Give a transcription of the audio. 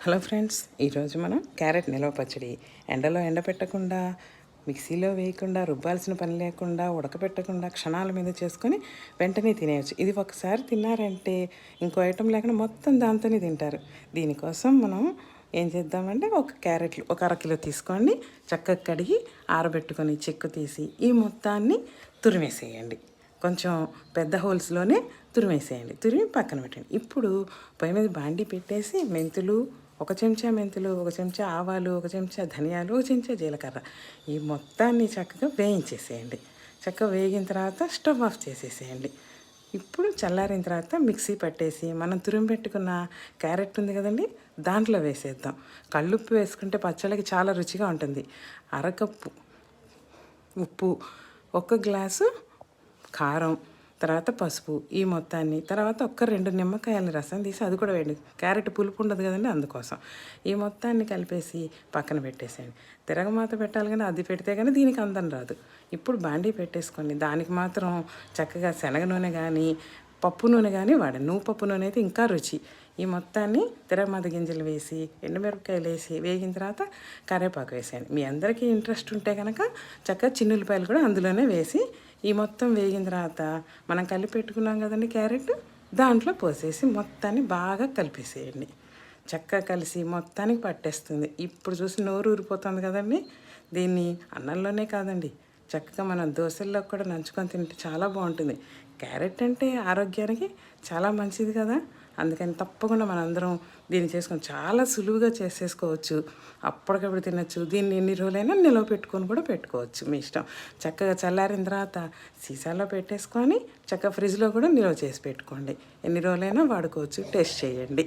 Hello friends, ఈరోజు మనం carrot నిలవ పచ్చడి ఎండలో ఎండపెట్టకుండా, మిక్సీలో వేయకుండా, రుబ్బాల్సిన పని లేకుండా, ఉడకపెట్టకుండా క్షణాల మీద చేసుకొని వెంటనే తినేయచ్చు. ఇది ఒకసారి తిన్నారంటే ఇంకో ఐటెం లేకుండా మొత్తం దాంతోనే తింటారు. దీనికోసం మనం ఏం చేద్దామంటే ఒక అరకిలో తీసుకోండి, చక్కగా కడిగి ఆరబెట్టుకొని చెక్కు తీసి ఈ మొత్తాన్ని తురిమేసేయండి. కొంచెం పెద్ద హోల్స్లోనే తురిమేసేయండి. తురిమి పక్కన పెట్టండి. ఇప్పుడు పొయ్యి మీద బాండీ పెట్టేసి ఒక చెంచా మెంతులు, ఒక చెంచా ఆవాలు, ఒక చెంచా ధనియాలు, ఒక చెంచా జీలకర్ర ఈ మొత్తాన్ని చక్కగా వేయించేసేయండి. చక్కగా వేగిన తర్వాత స్టవ్ ఆఫ్ చేసేసేయండి. ఇప్పుడు చల్లారిన తర్వాత మిక్సీ పట్టేసి మనం తురిమి పెట్టుకున్న క్యారెట్ ఉంది కదండి, దాంట్లో వేసేద్దాం. కళ్ళుప్పు వేసుకుంటే పచ్చళ్ళకి చాలా రుచిగా ఉంటుంది. అరకప్పు ఉప్పు, ఒక గ్లాసు కారం, తర్వాత పసుపు ఈ మొత్తాన్ని, తర్వాత 2 నిమ్మకాయల రసం తీసి అది కూడా వేయండి. క్యారెట్ పులుపు ఉండదు కదండి, అందుకోసం ఈ మొత్తాన్ని కలిపేసి పక్కన పెట్టేసేయండి. తిరగమాత పెట్టాలి కానీ అది పెడితే కానీ దీనికి అందం రాదు. ఇప్పుడు బాండీ పెట్టేసుకోండి. దానికి మాత్రం చక్కగా శనగ నూనె కానీ పప్పు నూనె కానీ వాడండి. నువ్వుపప్పు నూనె అయితే ఇంకా రుచి. ఈ మొత్తాన్ని తిరగమాత గింజలు వేసి, ఎండుమిరపకాయలు వేసి వేగిన తర్వాత కరివేపాకు వేసేయండి. మీ అందరికీ ఇంట్రెస్ట్ ఉంటే కనుక చక్కగా చిన్నులపాయలు కూడా అందులోనే వేసి ఈ మొత్తం వేగిన తర్వాత మనం కలిపి పెట్టుకున్నాం కదండి క్యారెట్, దాంట్లో పోసేసి మొత్తాన్ని బాగా కలిపేసేయండి. చక్కగా కలిసి మొత్తానికి పట్టేస్తుంది. ఇప్పుడు చూసి నోరు ఊరిపోతుంది కదండి. దీన్ని అన్నంలోనే కాదండి, చక్కగా మనం దోశల్లో కూడా నంచుకొని తింటే చాలా బాగుంటుంది. క్యారెట్ అంటే ఆరోగ్యానికి చాలా మంచిది కదా, అందుకని తప్పకుండా మనందరం దీన్ని చేసుకొని చాలా సులువుగా చేసేసుకోవచ్చు. అప్పటికప్పుడు తినచ్చు. దీన్ని ఎన్ని రోజులైనా నిలవ పెట్టుకొని కూడా పెట్టుకోవచ్చు, మీ ఇష్టం. చక్కగా చల్లారిన తర్వాత సీసాలో పెట్టేసుకొని చక్కగా ఫ్రిడ్జ్లో కూడా నిల్వ చేసి పెట్టుకోండి. ఎన్ని రోజులైనా వాడుకోవచ్చు. టేస్ట్ చేయండి.